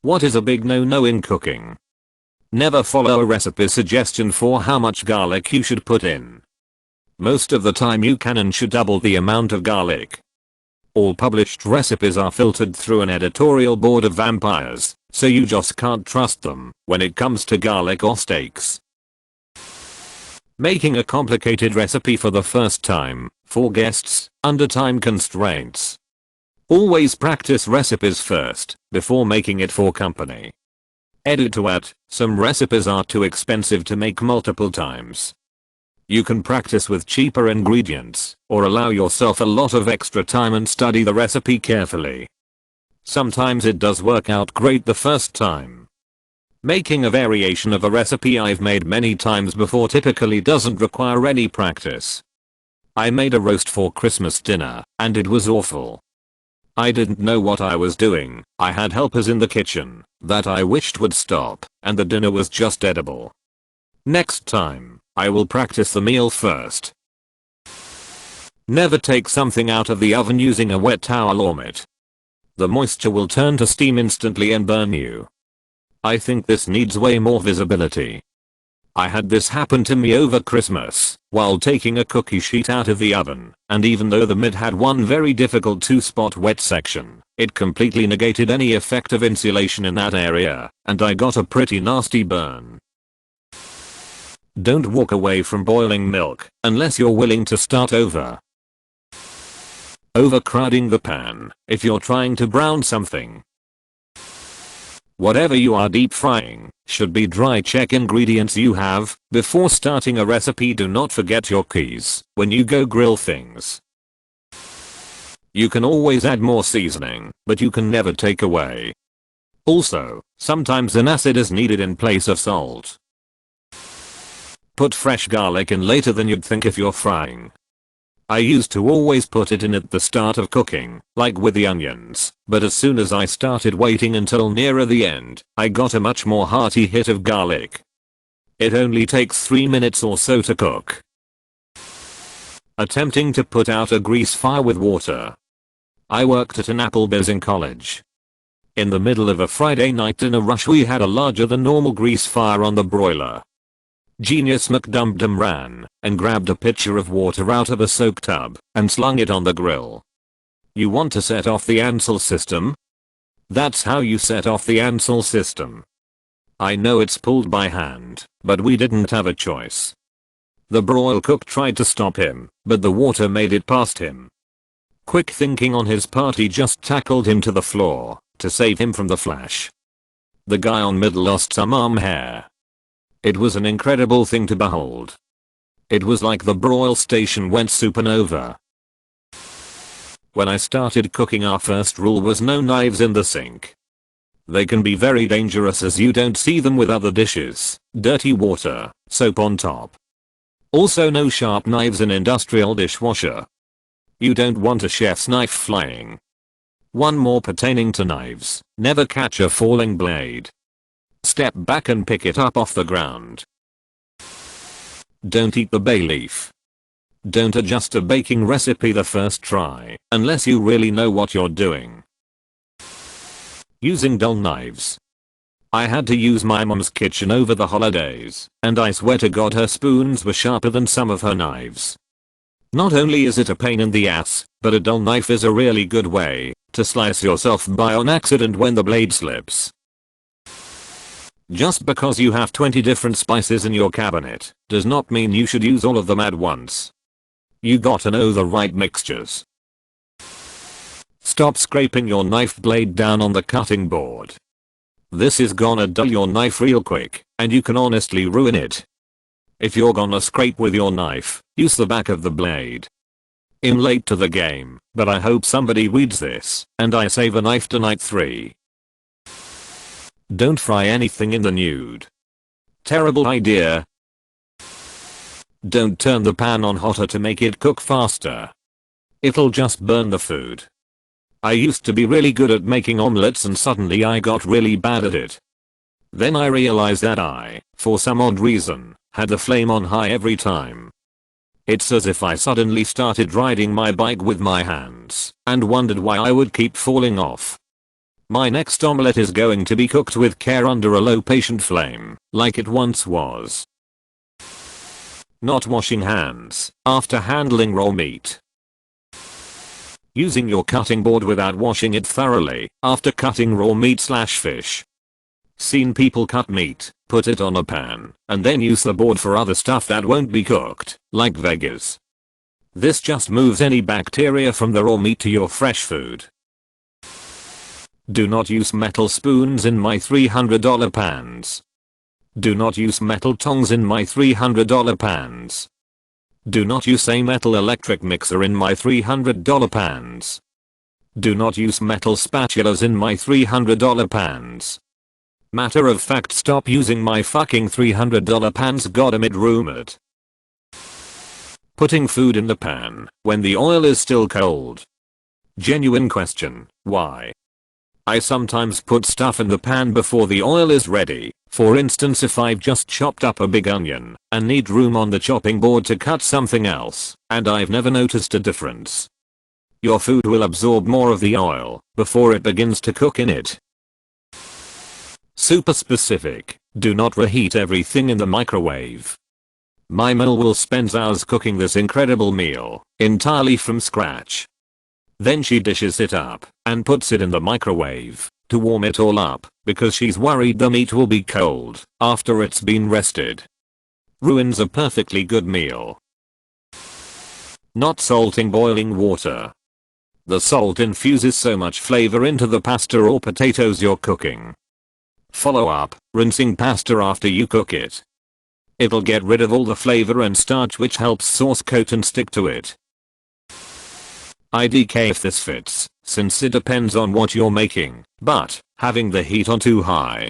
What is a big no-no in cooking? Never follow a recipe suggestion for how much garlic you should put in. Most of the time you can and should double the amount of garlic. All published recipes are filtered through an editorial board of vampires, so you just can't trust them when it comes to garlic or steaks. Making a complicated recipe for the first time, for guests, under time constraints. Always practice recipes first, before making it for company. Edit to add, some recipes are too expensive to make multiple times. You can practice with cheaper ingredients, or allow yourself a lot of extra time and study the recipe carefully. Sometimes it does work out great the first time. Making a variation of a recipe I've made many times before typically doesn't require any practice. I made a roast for Christmas dinner, and it was awful. I didn't know what I was doing. I had helpers in the kitchen that I wished would stop, and the dinner was just edible. Next time, I will practice the meal first. Never take something out of the oven using a wet towel or mitt. The moisture will turn to steam instantly and burn you. I think this needs way more visibility. I had this happen to me over Christmas, while taking a cookie sheet out of the oven, and even though the mitt had one very difficult 2-spot wet section, it completely negated any effect of insulation in that area, and I got a pretty nasty burn. Don't walk away from boiling milk, unless you're willing to start over. Overcrowding the pan, if you're trying to brown something. Whatever you are deep frying, should be dry. Check ingredients you have, before starting a recipe. Do not forget your keys, when you go grill things. You can always add more seasoning, but you can never take away. Also, sometimes an acid is needed in place of salt. Put fresh garlic in later than you'd think if you're frying. I used to always put it in at the start of cooking, like with the onions, but as soon as I started waiting until nearer the end, I got a much more hearty hit of garlic. It only takes 3 minutes or so to cook. Attempting to put out a grease fire with water. I worked at an Applebee's in college. In the middle of a Friday night dinner rush, we had a larger than normal grease fire on the broiler. Genius McDumdum ran and grabbed a pitcher of water out of a soak tub and slung it on the grill. You want to set off the Ansel system? That's how you set off the Ansel system. I know it's pulled by hand, but we didn't have a choice. The broil cook tried to stop him, but the water made it past him. Quick thinking on his part, he just tackled him to the floor to save him from the flash. The guy on mid lost some arm hair. It was an incredible thing to behold. It was like the broil station went supernova. When I started cooking, our first rule was no knives in the sink. They can be very dangerous as you don't see them with other dishes, dirty water, soap on top. Also no sharp knives in industrial dishwasher. You don't want a chef's knife flying. One more pertaining to knives: never catch a falling blade. Step back and pick it up off the ground. Don't eat the bay leaf. Don't adjust a baking recipe the first try, unless you really know what you're doing. Using dull knives. I had to use my mom's kitchen over the holidays, and I swear to God her spoons were sharper than some of her knives. Not only is it a pain in the ass, but a dull knife is a really good way to slice yourself by on accident when the blade slips. Just because you have 20 different spices in your cabinet does not mean you should use all of them at once. You gotta know the right mixtures. Stop scraping your knife blade down on the cutting board. This is gonna dull your knife real quick, and you can honestly ruin it. If you're gonna scrape with your knife, use the back of the blade. I'm late to the game, but I hope somebody reads this, and I save a knife tonight. 3. Don't fry anything in the nude. Terrible idea. Don't turn the pan on hotter to make it cook faster. It'll just burn the food. I used to be really good at making omelets, and suddenly I got really bad at it. Then I realized that I, for some odd reason, had the flame on high every time. It's as if I suddenly started riding my bike with my hands and wondered why I would keep falling off. My next omelette is going to be cooked with care under a low patient flame, like it once was. Not washing hands after handling raw meat. Using your cutting board without washing it thoroughly after cutting raw meat/fish. Seen people cut meat, put it on a pan, and then use the board for other stuff that won't be cooked, like veggies. This just moves any bacteria from the raw meat to your fresh food. Do not use metal spoons in my $300 pans. Do not use metal tongs in my $300 pans. Do not use a metal electric mixer in my $300 pans. Do not use metal spatulas in my $300 pans. Matter of fact, stop using my fucking $300 pans, goddammit, rumored. Putting food in the pan when the oil is still cold. Genuine question, why? I sometimes put stuff in the pan before the oil is ready. For instance, if I've just chopped up a big onion and need room on the chopping board to cut something else, and I've never noticed a difference. Your food will absorb more of the oil before it begins to cook in it. Super specific, do not reheat everything in the microwave. My mom will spend hours cooking this incredible meal entirely from scratch. Then she dishes it up and puts it in the microwave to warm it all up because she's worried the meat will be cold after it's been rested. Ruins a perfectly good meal. Not salting boiling water. The salt infuses so much flavor into the pasta or potatoes you're cooking. Follow up, rinsing pasta after you cook it. It'll get rid of all the flavor and starch, which helps sauce coat and stick to it. IDK if this fits, since it depends on what you're making, but having the heat on too high.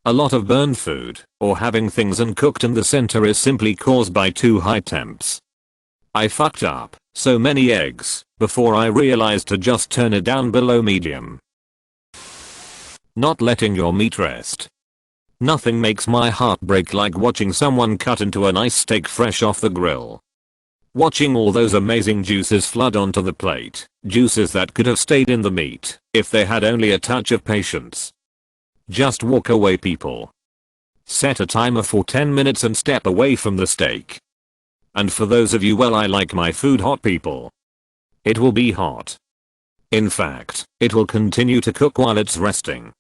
A lot of burned food, or having things uncooked in the center, is simply caused by too high temps. I fucked up so many eggs before I realized to just turn it down below medium. Not letting your meat rest. Nothing makes my heart break like watching someone cut into a nice steak fresh off the grill. Watching all those amazing juices flood onto the plate, juices that could have stayed in the meat if they had only a touch of patience. Just walk away, people. Set a timer for 10 minutes and step away from the steak. And for those of you, well, I like my food hot, people. It will be hot. In fact, it will continue to cook while it's resting.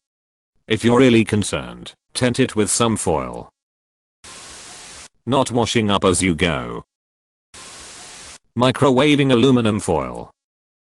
If you're really concerned, tent it with some foil. Not washing up as you go. Microwaving aluminum foil.